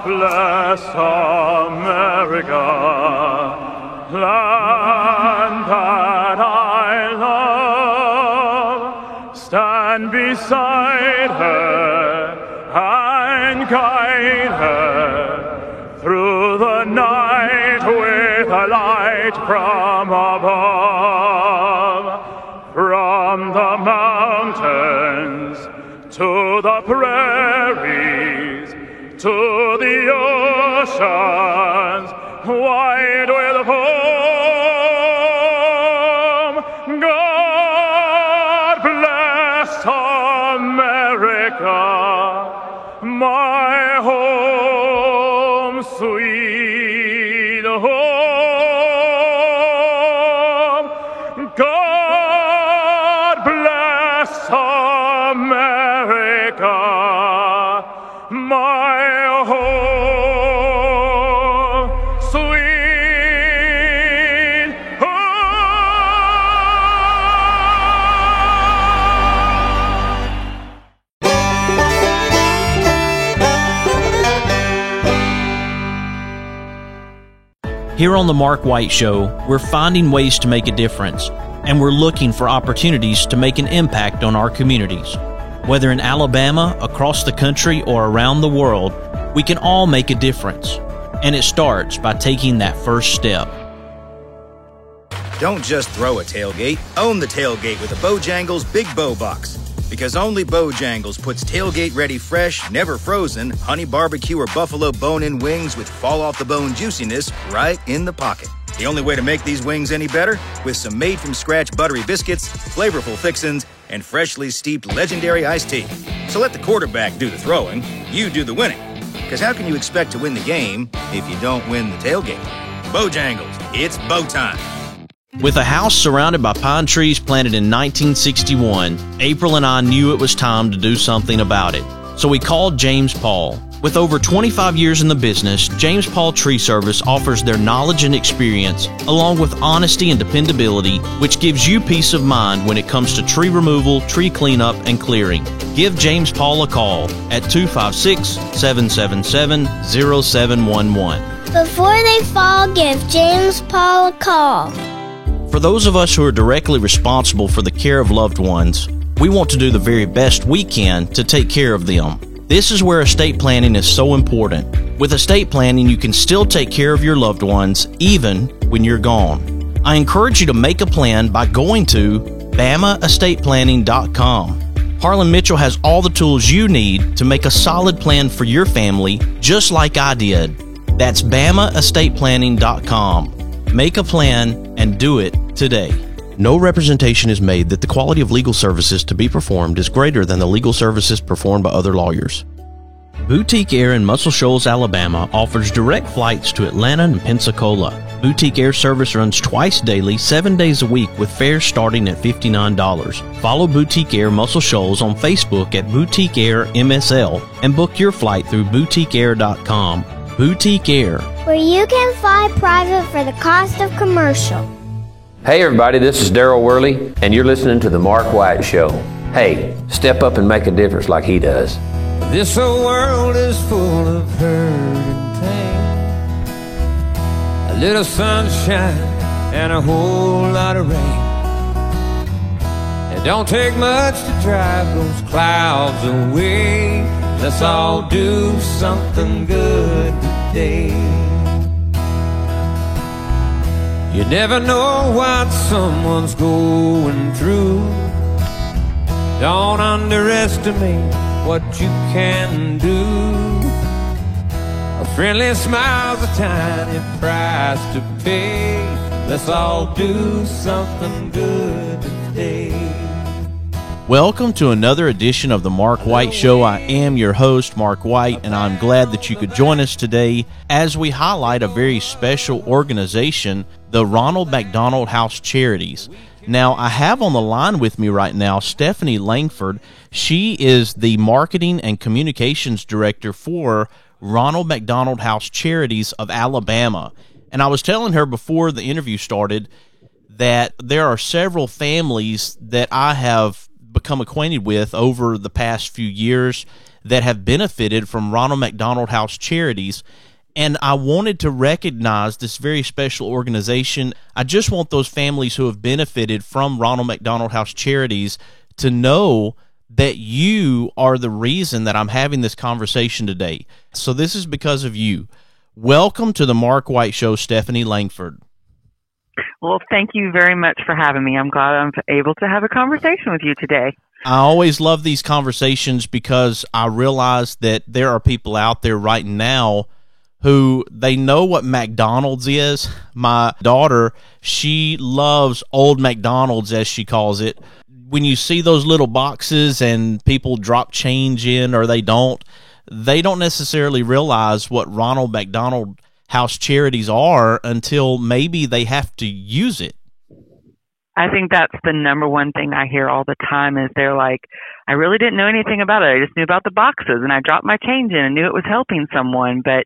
bless America, land that I love. Stand beside her and guide her through the night with a light from above. From the mountains to the prairies, to the oceans, wide with foam. God bless America, my home, sweet home. God bless America, my home, sweet home. Here on The Mark White Show, we're finding ways to make a difference, and we're looking for opportunities to make an impact on our communities. Whether in Alabama, across the country, or around the world, we can all make a difference. And it starts by taking that first step. Don't just throw a tailgate. Own the tailgate with a Bojangles Big Bow Box. Because only Bojangles puts tailgate-ready fresh, never frozen, honey barbecue or buffalo bone-in wings with fall-off-the-bone juiciness right in the pocket. The only way to make these wings any better? With some made-from-scratch buttery biscuits, flavorful fixins, and freshly steeped legendary iced tea. So let the quarterback do the throwing, you do the winning. Because how can you expect to win the game if you don't win the tailgate? Bojangles, it's bow time. With a house surrounded by pine trees planted in 1961, April and I knew it was time to do something about it. So we called James Paul. With over 25 years in the business, James Paul Tree Service offers their knowledge and experience, along with honesty and dependability, which gives you peace of mind when it comes to tree removal, tree cleanup, and clearing. Give James Paul a call at 256-777-0711. Before they fall, give James Paul a call. For those of us who are directly responsible for the care of loved ones, we want to do the very best we can to take care of them. This is where estate planning is so important. With estate planning, you can still take care of your loved ones even when you're gone. I encourage you to make a plan by going to BamaEstatePlanning.com. Harlan Mitchell has all the tools you need to make a solid plan for your family, just like I did. That's BamaEstatePlanning.com. Make a plan and do it today. No representation is made that the quality of legal services to be performed is greater than the legal services performed by other lawyers. Boutique Air in Muscle Shoals, Alabama offers direct flights to Atlanta and Pensacola. Boutique Air service runs twice daily, 7 days a week with fares starting at $59. Follow Boutique Air Muscle Shoals on Facebook at Boutique Air MSL and book your flight through boutiqueair.com. Boutique Air, where you can fly private for the cost of commercial. Hey everybody, this is Daryl Worley, and you're listening to The Mark White Show. Hey, step up and make a difference like he does. This whole world is full of hurt and pain. A little sunshine and a whole lot of rain. It don't take much to drive those clouds away. Let's all do something good today. You never know what someone's going through. Don't underestimate what you can do. A friendly smile's a tiny price to pay. Let's all do something good today. welcome to another edition of the Mark White Show. I am your host, Mark White, and I'm glad that you could join us today as we highlight a very special organization, the Ronald McDonald House Charities. Now, I have on the line with me right now Stephanie Langford. She is the Marketing and Communications Director for Ronald McDonald House Charities of Alabama. And I was telling her before the interview started that there are several families that I have become acquainted with over the past few years that have benefited from Ronald McDonald House Charities. And I wanted to recognize this very special organization. I just want those families who have benefited from Ronald McDonald House Charities to know that you are the reason that I'm having this conversation today. So this is because of you. Welcome to the Mark White Show, Stephanie Langford. Well, thank you very much for having me. I'm glad I'm able to have a conversation with you today. I always love these conversations because I realize that there are people out there right now who they know what McDonald's is. My daughter, she loves Old McDonald's, as she calls it. When you see those little boxes and people drop change in or they don't necessarily realize what Ronald McDonald House Charities are until maybe they have to use it. I think that's the number one thing I hear all the time is they're like, I really didn't know anything about it. I just knew about the boxes and I dropped my change in and knew it was helping someone. But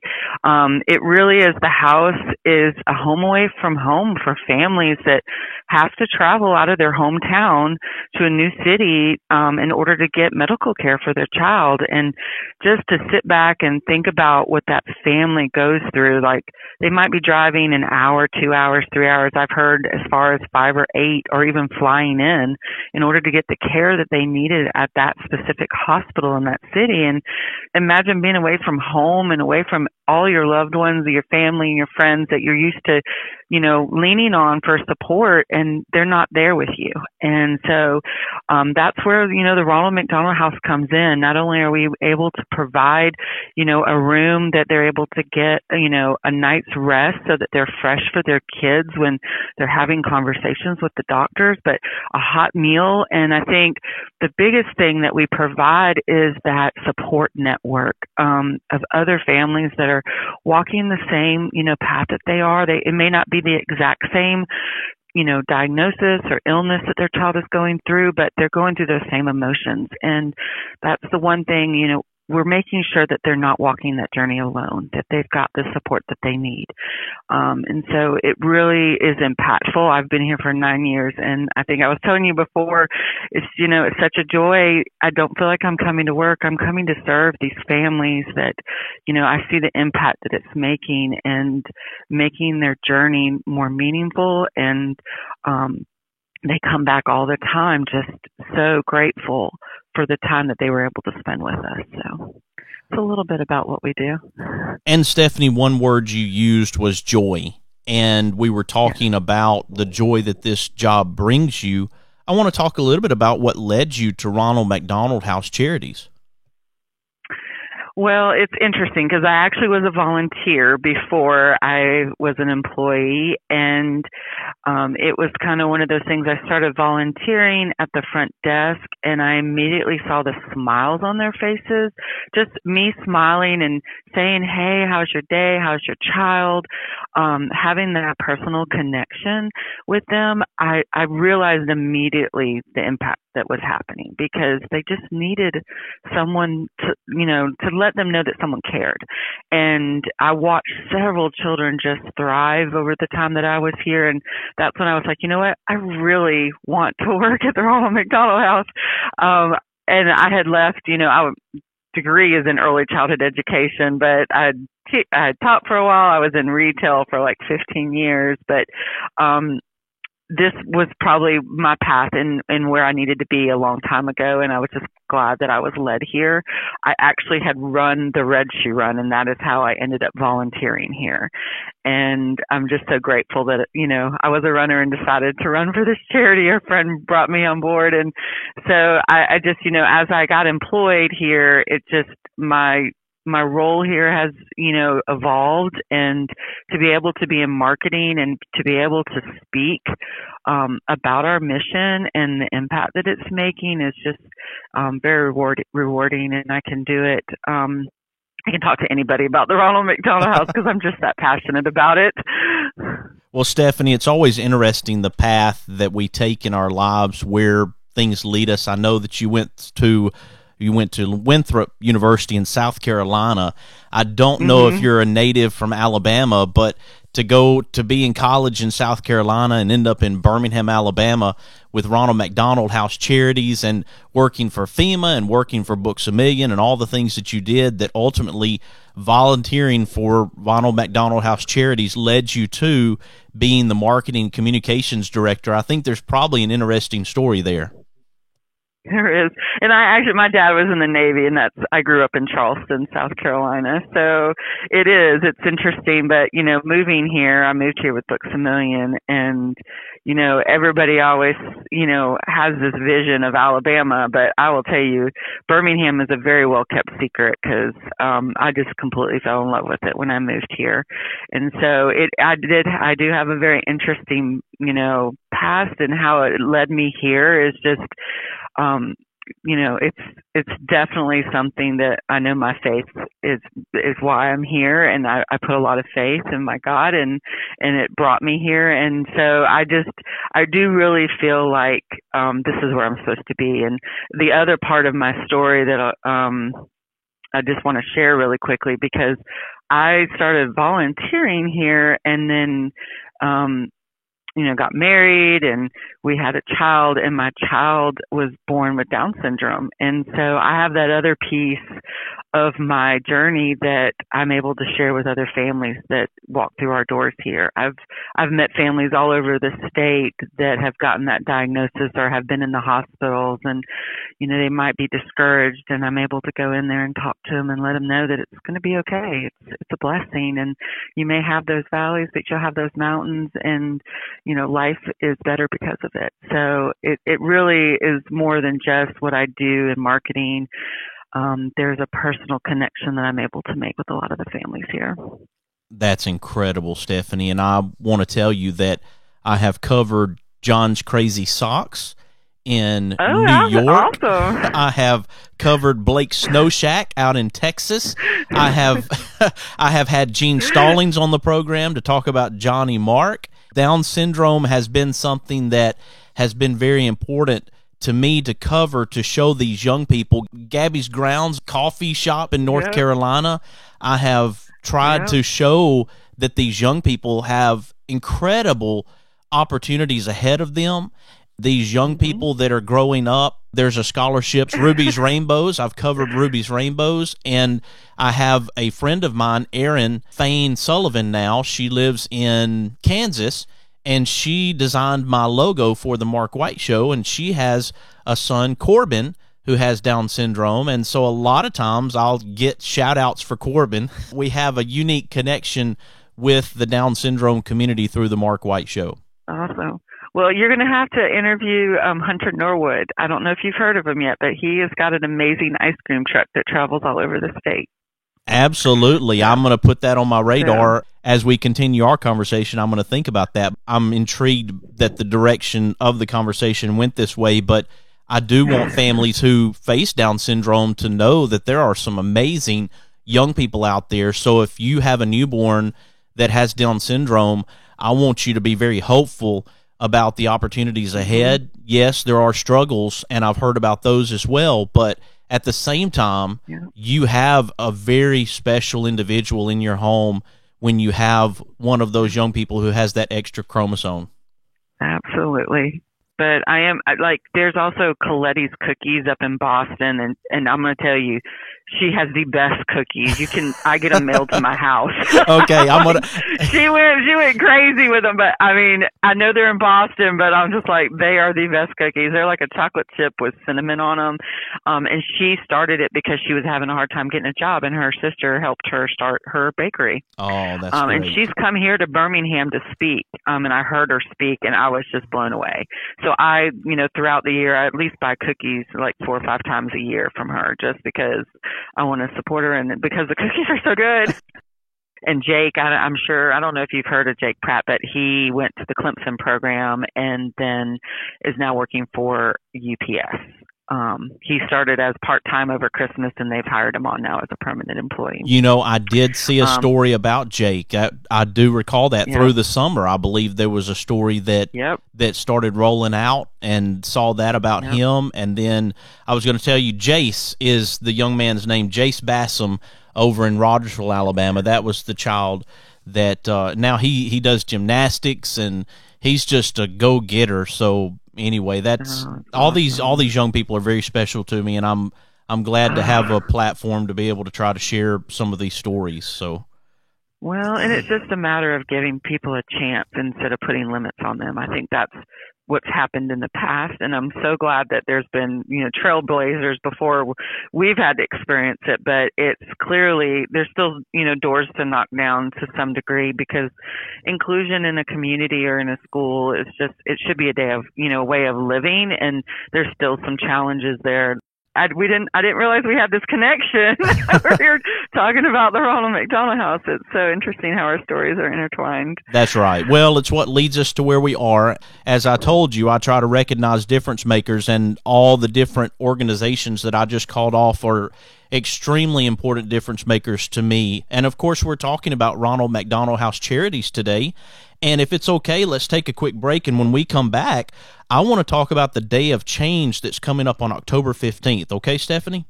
it really is, the house is a home away from home for families that have to travel out of their hometown to a new city in order to get medical care for their child. And just to sit back and think about what that family goes through, like they might be driving an hour, 2 hours, 3 hours. I've heard as far as 5 or 8 or even flying in order to get the care that they needed at that specific hospital in that city. And imagine being away from home and away from all your loved ones, your family and your friends that you're used to, you know, leaning on for support, and they're not there with you. And so that's where, you know, the Ronald McDonald House comes in. Not only are we able to provide, you know, a room that they're able to get, you know, a night's rest so that they're fresh for their kids when they're having conversations with the doctors, but a hot meal. And I think the biggest thing that we provide is that support network of other families that are walking the same, you know, path that they are. It may not be the exact same, you know, diagnosis or illness that their child is going through, but they're going through those same emotions. And that's the one thing, you know, we're making sure that they're not walking that journey alone, that they've got the support that they need. And so it really is impactful. I've been here for 9 years, and I think I was telling you before, it's, you know, it's such a joy. I don't feel like I'm coming to work. I'm coming to serve these families that, you know, I see the impact that it's making and making their journey more meaningful. And they come back all the time just so grateful for the time that they were able to spend with us. So it's a little bit about what we do. And Stephanie, one word you used was joy. And we were talking about the joy that this job brings you. I want to talk a little bit about what led you to Ronald McDonald House Charities. Well, it's interesting because I actually was a volunteer before I was an employee, and it was kind of one of those things. I started volunteering at the front desk, and I immediately saw the smiles on their faces, just me smiling and saying, hey, how's your day? How's your child? Having that personal connection with them, I realized immediately the impact that was happening, because they just needed someone to, you know, to let them know that someone cared. And I watched several children just thrive over the time that I was here. And that's when I was like, you know what? I really want to work at the Ronald McDonald House. And I had left, you know, our degree is in early childhood education, but I had taught for a while. I was in retail for like 15 years, but, this was probably my path and where I needed to be a long time ago, and I was just glad that I was led here. I actually had run the Red Shoe Run, and that is how I ended up volunteering here. And I'm just so grateful that, you know, I was a runner and decided to run for this charity. A friend brought me on board, and so I just, you know, as I got employed here, it just, my role here has, you know, evolved, and to be able to be in marketing and to be able to speak about our mission and the impact that it's making is just very rewarding, and I can do it. I can talk to anybody about the Ronald McDonald House because I'm just that passionate about it. Well, Stephanie, it's always interesting the path that we take in our lives, where things lead us. I know that you went to Winthrop University in South Carolina. I don't know if you're a native from Alabama, but to go to be in college in South Carolina and end up in Birmingham, Alabama with Ronald McDonald House Charities and working for FEMA and working for Books A Million and all the things that you did, that ultimately volunteering for Ronald McDonald House Charities led you to being the marketing communications director. I think there's probably an interesting story there. There is. And my dad was in the Navy, and I grew up in Charleston, South Carolina. So it's interesting. But, moving here, I moved here with Books A Million, and, everybody always, has this vision of Alabama. But I will tell you, Birmingham is a very well kept secret, because I just completely fell in love with it when I moved here. And so I do have a very interesting, past, and how it led me here is just, it's definitely something that I know my faith is why I'm here, and I put a lot of faith in my God, and it brought me here. And so I do really feel like this is where I'm supposed to be. And the other part of my story that I just want to share really quickly, because I started volunteering here, and then got married, and we had a child, and my child was born with Down syndrome. And so I have that other piece of my journey that I'm able to share with other families that walk through our doors here. I've met families all over the state that have gotten that diagnosis or have been in the hospitals, and they might be discouraged, and I'm able to go in there and talk to them and let them know that it's going to be okay. It's a blessing, and you may have those valleys, but you'll have those mountains, and life is better because of it. So it really is more than just what I do in marketing. There's a personal connection that I'm able to make with a lot of the families here. That's incredible, Stephanie. And I want to tell you that I have covered John's Crazy Socks in New York. Awesome. I have covered Blake's Snow Shack out in Texas. I have had Gene Stallings on the program to talk about Johnny Mark. Down syndrome has been something that has been very important to me to cover, to show these young people. Gabby's Grounds coffee shop in North Carolina, I have tried to show that these young people have incredible opportunities ahead of them. These young people that are growing up, there's a scholarships, Ruby's Rainbows. I've covered Ruby's Rainbows, and I have a friend of mine, Erin Fain Sullivan now. She lives in Kansas, and she designed my logo for the Mark White Show, and she has a son, Corbin, who has Down syndrome, and so a lot of times I'll get shout-outs for Corbin. We have a unique connection with the Down syndrome community through the Mark White Show. Awesome. Well, you're going to have to interview Hunter Norwood. I don't know if you've heard of him yet, but he has got an amazing ice cream truck that travels all over the state. Absolutely. I'm going to put that on my radar as we continue our conversation. I'm going to think about that. I'm intrigued that the direction of the conversation went this way, but I do want families who face Down syndrome to know that there are some amazing young people out there. So if you have a newborn that has Down syndrome, I want you to be very hopeful about the opportunities ahead. Yes, there are struggles, and I've heard about those as well, but at the same time, you have a very special individual in your home when you have one of those young people who has that extra chromosome. Absolutely. But there's also Coletti's Cookies up in Boston, and I'm going to tell you, she has the best cookies. I get them mailed to my house. Okay, I'm gonna. She went crazy with them, but I mean, I know they're in Boston, but I'm just like, they are the best cookies. They're like a chocolate chip with cinnamon on them. And she started it because she was having a hard time getting a job, and her sister helped her start her bakery. Oh, that's great. And she's come here to Birmingham to speak. And I heard her speak, and I was just blown away. So I, throughout the year, I at least buy cookies like 4 or 5 times a year from her, just because I want to support her and because the cookies are so good. And Jake, I'm sure, I don't know if you've heard of Jake Pratt, but he went to the Clemson program and then is now working for UPS. He started as part-time over Christmas, and they've hired him on now as a permanent employee. I did see a story about Jake. I do recall that through the summer. I believe there was a story that started rolling out, and saw that about him. And then I was going to tell you, Jace is the young man's name, Jace Bassam, over in Rogersville, Alabama. That was the child that now he does gymnastics, and he's just a go-getter. So anyway, that's all these young people are very special to me, and I'm glad to have a platform to be able to try to share some of these stories. So. Well, and it's just a matter of giving people a chance instead of putting limits on them. I think that's what's happened in the past, and I'm so glad that there's been, trailblazers before we've had to experience it, but it's clearly, there's still, doors to knock down to some degree, because inclusion in a community or in a school is just, it should be a way of living, and there's still some challenges there. I didn't realize we had this connection. We were talking about the Ronald McDonald House. It's so interesting how our stories are intertwined. That's right. Well, it's what leads us to where we are. As I told you, I try to recognize difference makers, and all the different organizations that I just called off are extremely important difference makers to me. And of course, we're talking about Ronald McDonald House Charities today. And if it's okay, let's take a quick break. And when we come back, I want to talk about the Day of Change that's coming up on October 15th. Okay, Stephanie?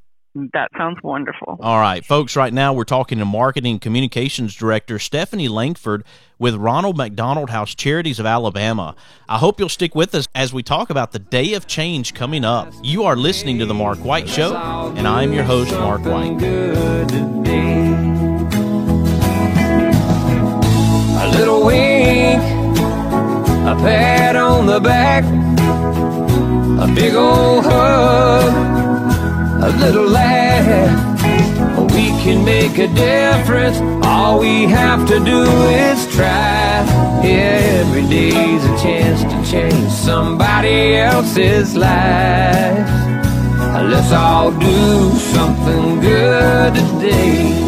That sounds wonderful. All right, folks, right now we're talking to Marketing Communications Director Stephanie Langford with Ronald McDonald House Charities of Alabama. I hope you'll stick with us as we talk about the Day of Change coming up. You are listening to The Mark White Show, and I'm your host, Mark White. A little wink, a pat on the back, a big old hug, a little laugh. We can make a difference. All we have to do is try. Yeah, every day's a chance to change somebody else's life. Let's all do something good today.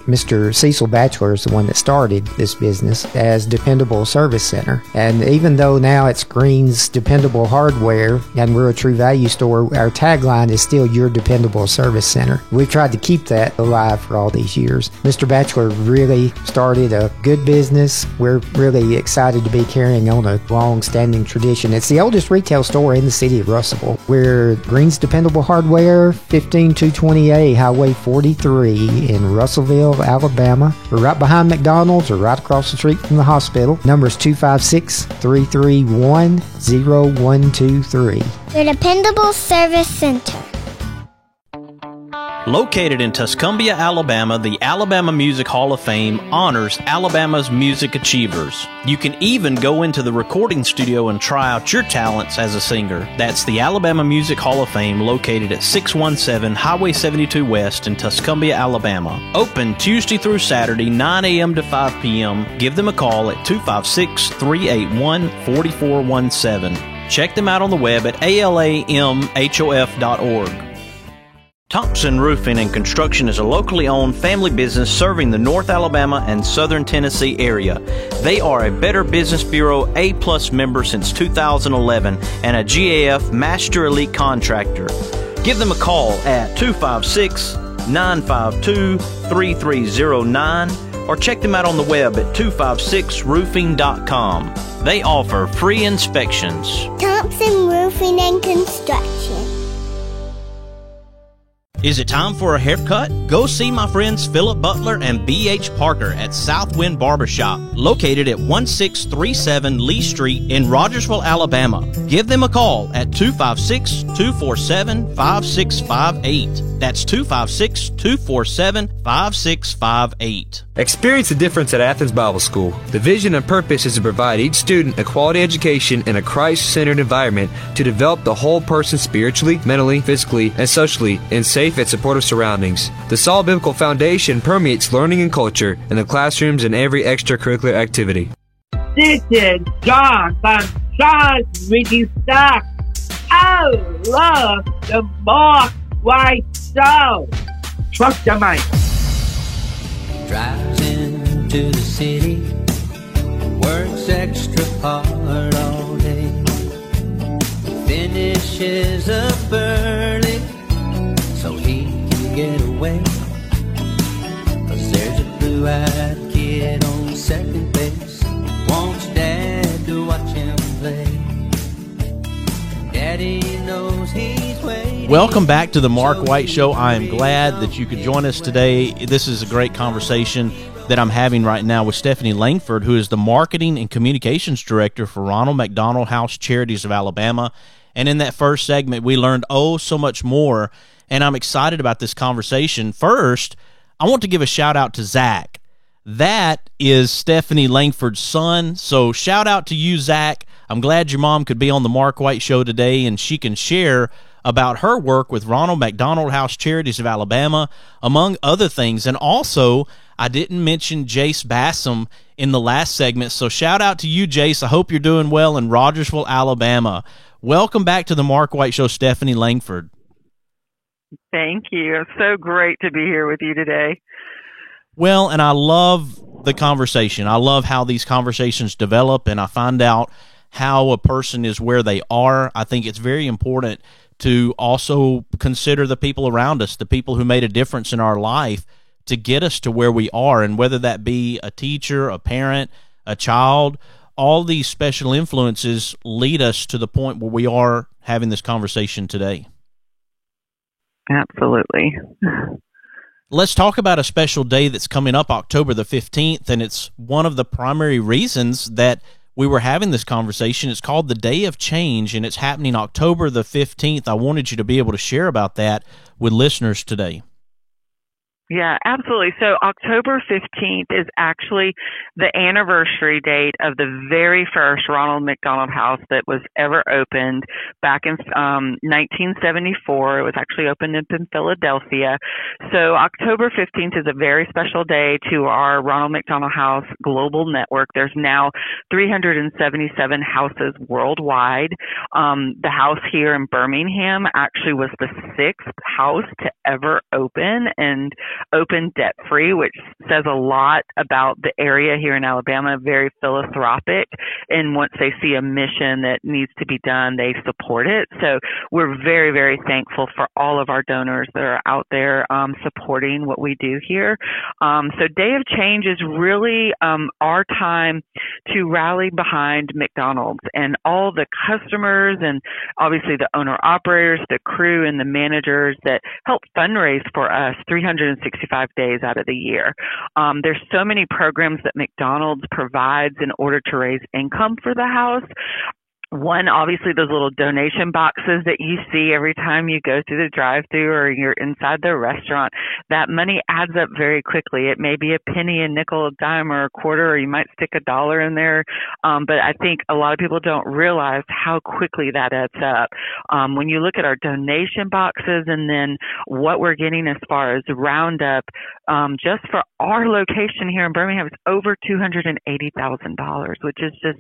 Mr. Cecil Batchelor is the one that started this business as Dependable Service Center. And even though now it's Green's Dependable Hardware and we're a True Value store, our tagline is still Your Dependable Service Center. We've tried to keep that alive for all these years. Mr. Batchelor really started a good business. We're really excited to be carrying on a long-standing tradition. It's the oldest retail store in the city of Russellville. We're Green's Dependable Hardware, 15220A Highway 43 in Russellville, Alabama. We're right behind McDonald's or right across the street from the hospital. Number is 256-331-0123. Your Dependable Service Center. Located in Tuscumbia, Alabama, the Alabama Music Hall of Fame honors Alabama's music achievers. You can even go into the recording studio and try out your talents as a singer. That's the Alabama Music Hall of Fame, located at 617 Highway 72 West in Tuscumbia, Alabama. Open Tuesday through Saturday, 9 a.m. to 5 p.m. Give them a call at 256-381-4417. Check them out on the web at alamhof.org. Thompson Roofing and Construction is a locally owned family business serving the North Alabama and Southern Tennessee area. They are a Better Business Bureau A+ member since 2011 and a GAF Master Elite Contractor. Give them a call at 256-952-3309 or check them out on the web at 256roofing.com. They offer free inspections. Thompson Roofing and Construction. Is it time for a haircut? Go see my friends Philip Butler and B.H. Parker at Southwind Barbershop, located at 1637 Lee Street in Rogersville, Alabama. Give them a call at 256-247-5658. That's 256-247-5658. Experience the difference at Athens Bible School. The vision and purpose is to provide each student a quality education in a Christ-centered environment to develop the whole person spiritually, mentally, physically, and socially in safe and supportive surroundings. The solid biblical foundation permeates learning and culture in the classrooms and every extracurricular activity. This is John from John's Reading Stock. I love the Mark White Show. Trust the mic. Drives into the city, works extra hard all day, finishes up early so he can get away. 'Cause there's a blue-eyed kid on second base, wants Dad to watch him play. Daddy knows he's waiting. Welcome back to the Mark White Show. I am glad that you could join us today. This is a great conversation that I'm having right now with Stephanie Langford, who is the Marketing and Communications Director for Ronald McDonald House Charities of Alabama. And in that first segment, we learned so much more, and I'm excited about this conversation. First, I want to give a shout-out to Zach. That is Stephanie Langford's son, so shout-out to you, Zach. I'm glad your mom could be on the Mark White Show today, and she can share about her work with Ronald McDonald House Charities of Alabama, among other things. And also, I didn't mention Jace Bassam in the last segment, so shout out to you, Jace. I hope you're doing well in Rogersville, Alabama. Welcome back to the Mark White Show, Stephanie Langford. Thank you. It's so great to be here with you today. Well, and I love the conversation. I love how these conversations develop, and I find out how a person is where they are. I think it's very important to also consider the people around us, the people who made a difference in our life to get us to where we are, and whether that be a teacher, a parent, a child, all these special influences lead us to the point where we are having this conversation today. Absolutely. Let's talk about a special day that's coming up October the 15th, and it's one of the primary reasons that we were having this conversation. It's called the Day of Change, and it's happening October the 15th. I wanted you to be able to share about that with listeners today. Yeah, absolutely. So October 15th is actually the anniversary date of the very first Ronald McDonald House that was ever opened back in 1974. It was actually opened up in Philadelphia. So October 15th is a very special day to our Ronald McDonald House global network. There's now 377 houses worldwide. The house here in Birmingham actually was the sixth house to ever open, and open debt-free, which says a lot about the area here in Alabama, very philanthropic. And once they see a mission that needs to be done, they support it. So we're very, very thankful for all of our donors that are out there supporting what we do here. So Day of Change is really our time to rally behind McDonald's and all the customers and obviously the owner-operators, the crew, and the managers that help fundraise for us 365 days out of the year. There's so many programs that McDonald's provides in order to raise income for the house. One, obviously, those little donation boxes that you see every time you go through the drive-thru or you're inside the restaurant, that money adds up very quickly. It may be a penny, a nickel, a dime, or a quarter, or you might stick $1 in there. But I think a lot of people don't realize how quickly that adds up. When you look at our donation boxes and then what we're getting as far as Roundup, just for our location here in Birmingham, it's over $280,000, which is just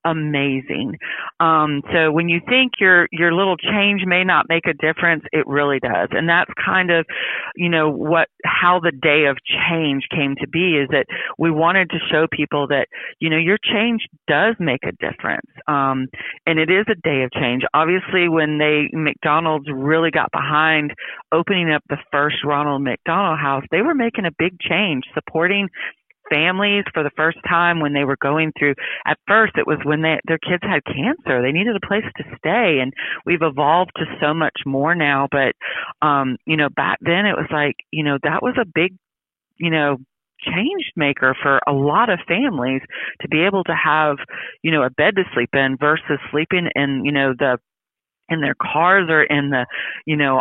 amazing. So when you think your little change may not make a difference, it really does. And that's kind of, how the Day of Change came to be, is that we wanted to show people that, your change does make a difference. And it is a day of change. Obviously, when McDonald's really got behind opening up the first Ronald McDonald House, they were making a big change, supporting families for the first time when they were going through, at first it was when their kids had cancer. They needed a place to stay, and we've evolved to so much more now. But, back then it was like, that was a big, change maker for a lot of families to be able to have, a bed to sleep in versus sleeping in, in their cars or in the,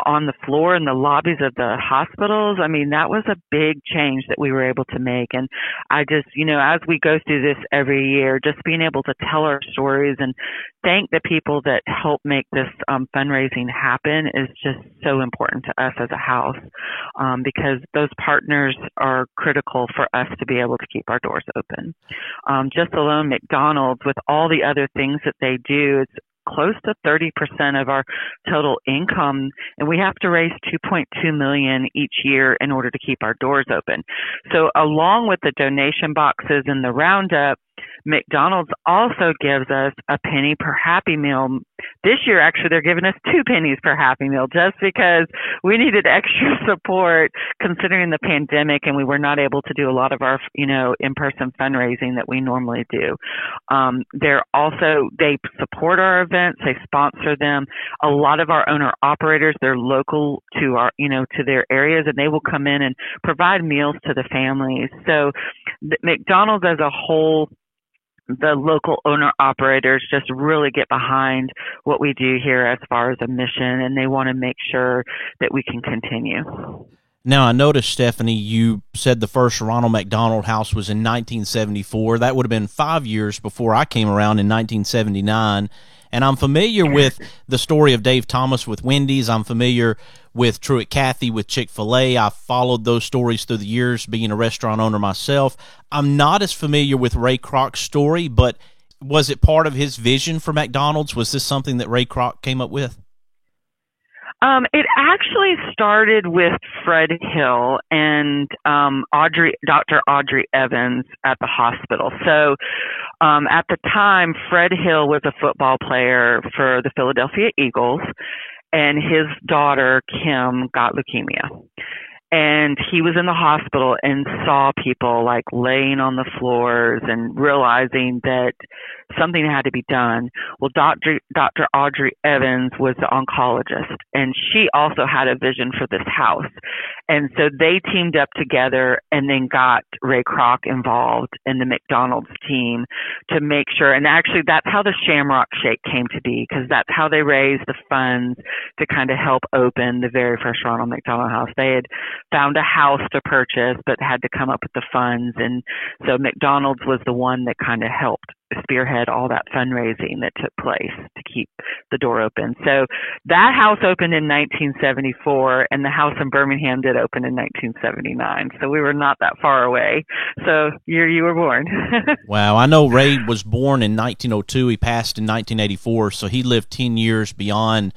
on the floor in the lobbies of the hospitals. I mean, that was a big change that we were able to make. And I just, as we go through this every year, just being able to tell our stories and thank the people that help make this fundraising happen is just so important to us as a house, because those partners are critical for us to be able to keep our doors open. Just alone McDonald's, with all the other things that they do, it's close to 30% of our total income, and we have to raise $2.2 million each year in order to keep our doors open. So along with the donation boxes and the Roundup, McDonald's also gives us a penny per Happy Meal. This year, actually, they're giving us 2 pennies per Happy Meal just because we needed extra support considering the pandemic, and we were not able to do a lot of our, in-person fundraising that we normally do. They support our events, they sponsor them. A lot of our owner operators, they're local to our, to their areas, and they will come in and provide meals to the families. So McDonald's as a whole, the local owner operators just really get behind what we do here as far as a mission, and they want to make sure that we can continue. Now, I noticed, Stephanie, you said the first Ronald McDonald House was in 1974. That would have been 5 years before I came around in 1979. And I'm familiar with the story of Dave Thomas with Wendy's. I'm familiar with Truett Cathy with Chick-fil-A. I've followed those stories through the years, being a restaurant owner myself. I'm not as familiar with Ray Kroc's story, but was it part of his vision for McDonald's? Was this something that Ray Kroc came up with? It actually started with Fred Hill and Dr. Audrey Evans at the hospital. So at the time, Fred Hill was a football player for the Philadelphia Eagles, and his daughter, Kim, got leukemia. And he was in the hospital and saw people like laying on the floors and realizing that something had to be done. Well, Dr. Audrey Evans was the oncologist, and she also had a vision for this house. And so they teamed up together and then got Ray Kroc involved in the McDonald's team to make sure. And actually, that's how the Shamrock Shake came to be, because that's how they raised the funds to kind of help open the very first Ronald McDonald House. They had found a house to purchase, but had to come up with the funds. And so McDonald's was the one that kind of helped spearhead all that fundraising that took place to keep the door open. So that house opened in 1974, and the house in Birmingham did open in 1979. So we were not that far away. So year you were born. Wow. I know Ray was born in 1902. He passed in 1984, so he lived 10 years beyond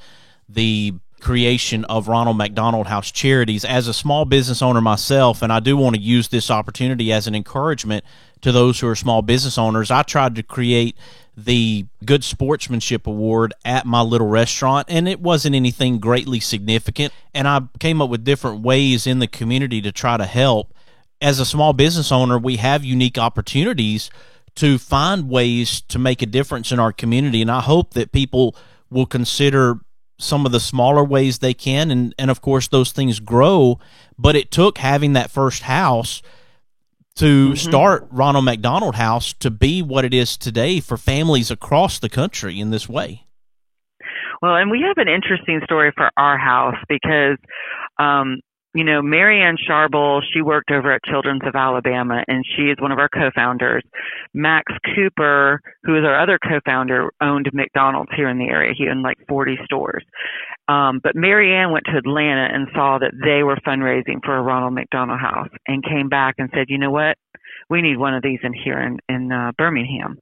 the creation of Ronald McDonald House Charities. As a small business owner myself, and I do want to use this opportunity as an encouragement to those who are small business owners, I tried to create the Good Sportsmanship Award at my little restaurant, and it wasn't anything greatly significant, and I came up with different ways in the community to try to help. As a small business owner, we have unique opportunities to find ways to make a difference in our community, and I hope that people will consider some of the smaller ways they can, and of course those things grow, but it took having that first house to start Ronald McDonald House to be what it is today for families across the country in this way. Well, and we have an interesting story for our house because, Mary Ann Sharble, she worked over at Children's of Alabama, and she is one of our co-founders. Max Cooper, who is our other co-founder, owned McDonald's here in the area. He owned like 40 stores. But Mary Ann went to Atlanta and saw that they were fundraising for a Ronald McDonald House and came back and said, you know what, we need one of these in here in Birmingham.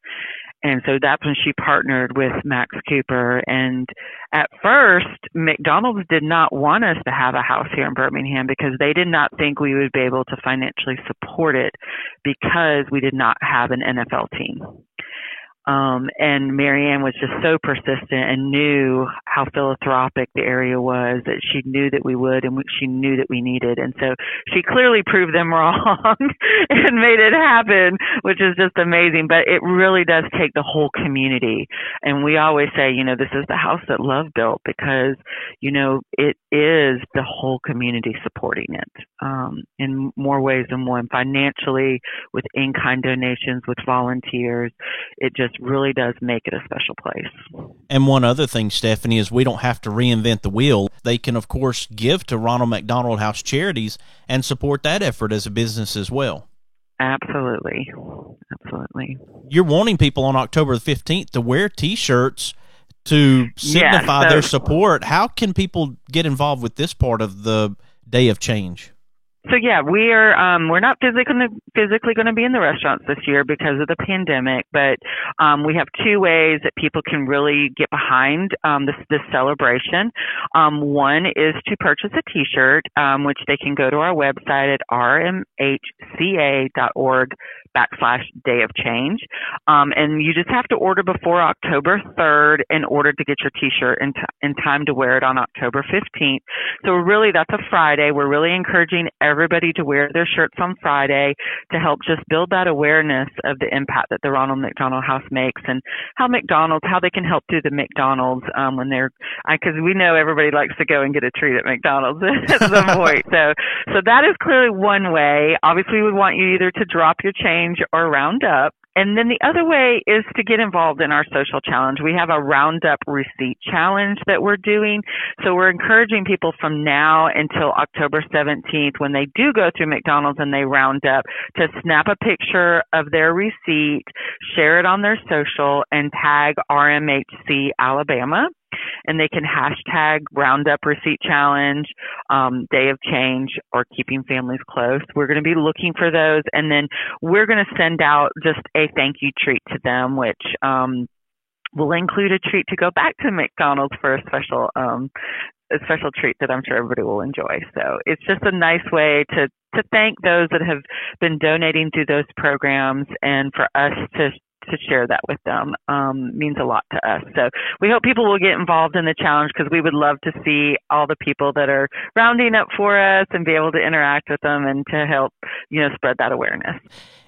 And so that's when she partnered with Max Cooper. And at first, McDonald's did not want us to have a house here in Birmingham because they did not think we would be able to financially support it because we did not have an NFL team. And Mary Ann was just so persistent and knew how philanthropic the area was that she knew that we would, and she knew that we needed. And so she clearly proved them wrong and made it happen, which is just amazing. But it really does take the whole community. And we always say, this is the house that love built because, it is the whole community supporting it in more ways than one, financially, with in-kind donations, with volunteers. It just really does make it a special place. And one other thing, Stephanie, is we don't have to reinvent the wheel. They can, of course, give to Ronald McDonald House Charities and support that effort as a business as well. Absolutely. Absolutely. You're wanting people on October the 15th to wear T-shirts to signify their support. How can people get involved with this part of the Day of Change? So yeah, we're not physically going to be in the restaurants this year because of the pandemic, but we have two ways that people can really get behind this celebration. One is to purchase a T-shirt, which they can go to our website at rmhca.org/Day of Change, and you just have to order before October 3rd in order to get your T-shirt in time to wear it on October 15th. So really, that's a Friday. We're really encouraging everybody to wear their shirts on Friday to help just build that awareness of the impact that the Ronald McDonald House makes, and how they can help through the McDonald's when because we know everybody likes to go and get a treat at McDonald's at some point. So that is clearly one way. Obviously, we would want you either to drop your change or round up. And then the other way is to get involved in our social challenge. We have a Roundup receipt challenge that we're doing. So we're encouraging people from now until October 17th, when they do go through McDonald's and they round up, to snap a picture of their receipt, share it on their social, and tag RMHC Alabama. And they can hashtag Roundup Receipt Challenge, Day of Change, or Keeping Families Close. We're going to be looking for those, and then we're going to send out just a thank you treat to them, which will include a treat to go back to McDonald's for a special treat that I'm sure everybody will enjoy. So it's just a nice way to thank those that have been donating through those programs, and for us to share that with them means a lot to us. So we hope people will get involved in the challenge, because we would love to see all the people that are rounding up for us and be able to interact with them and to help, spread that awareness.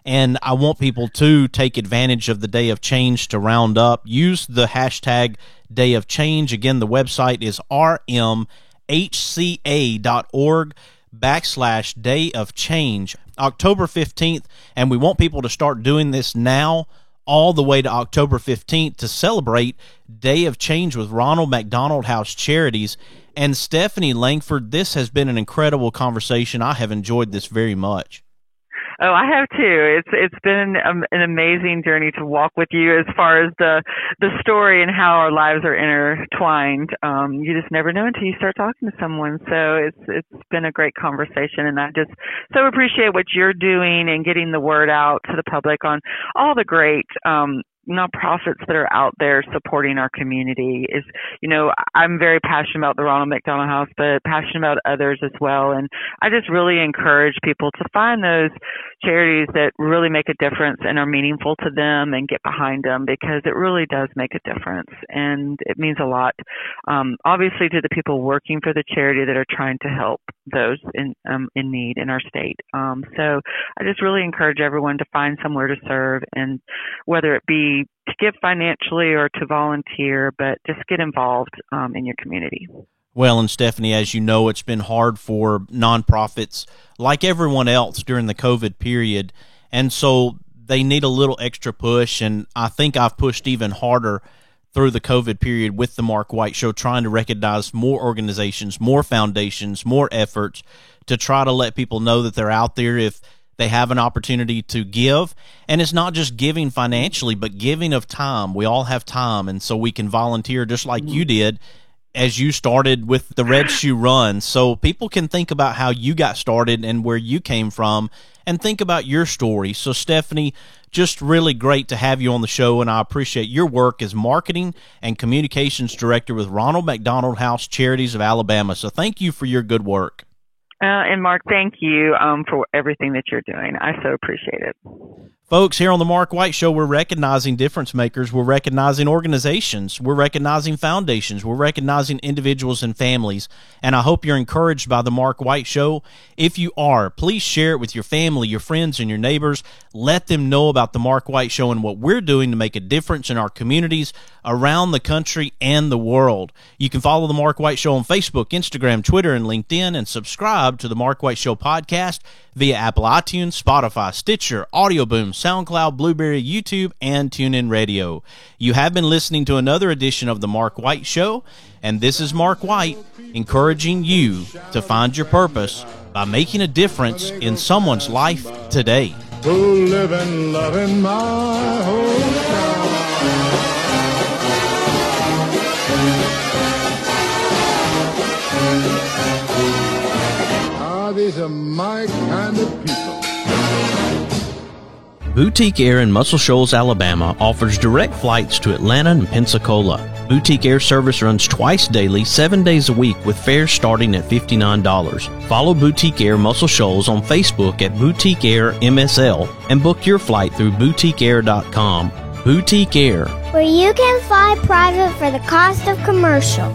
And I want people to take advantage of the Day of Change to round up. Use the hashtag Day of Change. Again, the website is rmhca.org/Day of Change, October 15th. And we want people to start doing this now, all the way to October 15th, to celebrate Day of Change with Ronald McDonald House Charities. And Stephanie Langford, this has been an incredible conversation. I have enjoyed this very much. Oh, I have too. It's been an amazing journey to walk with you as far as the story and how our lives are intertwined. You just never know until you start talking to someone. So it's been a great conversation, and I just so appreciate what you're doing and getting the word out to the public on all the great nonprofits that are out there supporting our community. I'm very passionate about the Ronald McDonald House, but passionate about others as well. And I just really encourage people to find those charities that really make a difference and are meaningful to them, and get behind them, because it really does make a difference, and it means a lot, obviously, to the people working for the charity that are trying to help those in need in our state. So I just really encourage everyone to find somewhere to serve, and whether it be to give financially or to volunteer, but just get involved in your community. Well, and Stephanie, as you know, it's been hard for nonprofits like everyone else during the COVID period, and so they need a little extra push, and I think I've pushed even harder through the COVID period with the Mark White Show, trying to recognize more organizations, more foundations, more efforts to try to let people know that they're out there if they have an opportunity to give. And it's not just giving financially, but giving of time. We all have time, and so we can volunteer just like you did as you started with the Red Shoe Run. So people can think about how you got started and where you came from, and think about your story. So Stephanie, just really great to have you on the show, and I appreciate your work as Marketing and Communications Director with Ronald McDonald House Charities of Alabama. So thank you for your good work. And Mark, thank you for everything that you're doing. I so appreciate it. Folks, here on the Mark White Show, we're recognizing difference makers. We're recognizing organizations. We're recognizing foundations. We're recognizing individuals and families. And I hope you're encouraged by the Mark White Show. If you are, please share it with your family, your friends, and your neighbors. Let them know about the Mark White Show and what we're doing to make a difference in our communities around the country and the world. You can follow the Mark White Show on Facebook, Instagram, Twitter, and LinkedIn, and subscribe to the Mark White Show podcast via Apple iTunes, Spotify, Stitcher, Audio Boom, SoundCloud, Blueberry, YouTube, and TuneIn Radio. You have been listening to another edition of the Mark White Show, and this is Mark White, encouraging you to find your purpose by making a difference in someone's life today. Who live and love in my hometown. these are my kind of people. Boutique Air in Muscle Shoals, Alabama offers direct flights to Atlanta and Pensacola. Boutique Air service runs twice daily, 7 days a week, with fares starting at $59. Follow Boutique Air Muscle Shoals on Facebook at Boutique Air MSL and book your flight through boutiqueair.com. Boutique Air, where you can fly private for the cost of commercial.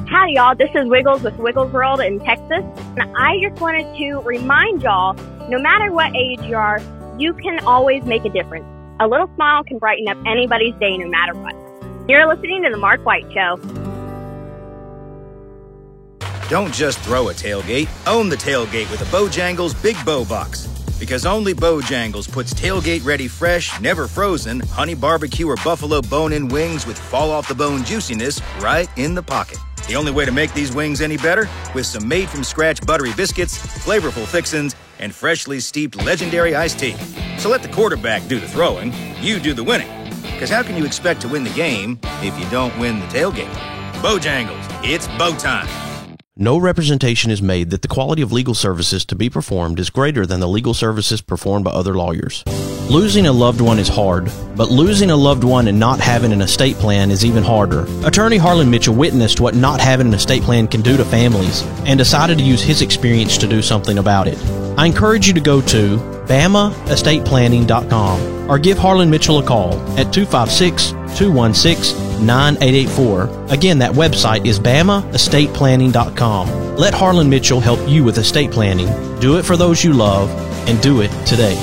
Howdy, y'all. This is Wiggles with Wiggles World in Texas. And I just wanted to remind y'all, no matter what age you are, you can always make a difference. A little smile can brighten up anybody's day, no matter what. You're listening to The Mark White Show. Don't just throw a tailgate. Own the tailgate with a Bojangles Big Bow Box. Because only Bojangles puts tailgate-ready fresh, never frozen, honey barbecue or buffalo bone-in wings with fall-off-the-bone juiciness right in the pocket. The only way to make these wings any better? With some made-from-scratch buttery biscuits, flavorful fixins, and freshly steeped legendary iced tea. So let the quarterback do the throwing, you do the winning. Because how can you expect to win the game if you don't win the tailgate? Bojangles, it's bow time. No representation is made that the quality of legal services to be performed is greater than the legal services performed by other lawyers. Losing a loved one is hard, but losing a loved one and not having an estate plan is even harder. Attorney Harlan Mitchell witnessed what not having an estate plan can do to families and decided to use his experience to do something about it. I encourage you to go to BamaEstatePlanning.com or give Harlan Mitchell a call at 256-216-9884. Again, that website is BamaEstatePlanning.com. Let Harlan Mitchell help you with estate planning. Do it for those you love, and do it today.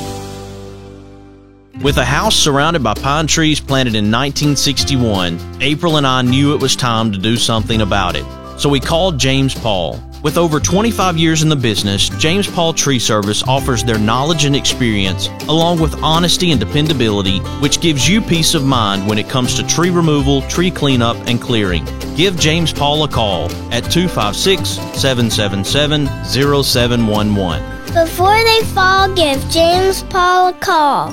With a house surrounded by pine trees planted in 1961, April and I knew it was time to do something about it. So we called James Paul. With over 25 years in the business, James Paul Tree Service offers their knowledge and experience, along with honesty and dependability, which gives you peace of mind when it comes to tree removal, tree cleanup, and clearing. Give James Paul a call at 256-777-0711. Before they fall, give James Paul a call.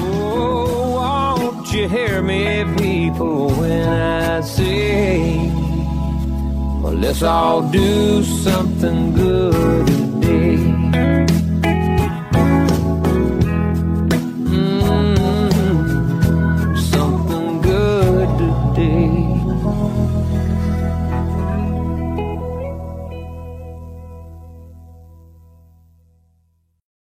Oh, won't you hear me, people, when I say, well, let's all do something good today.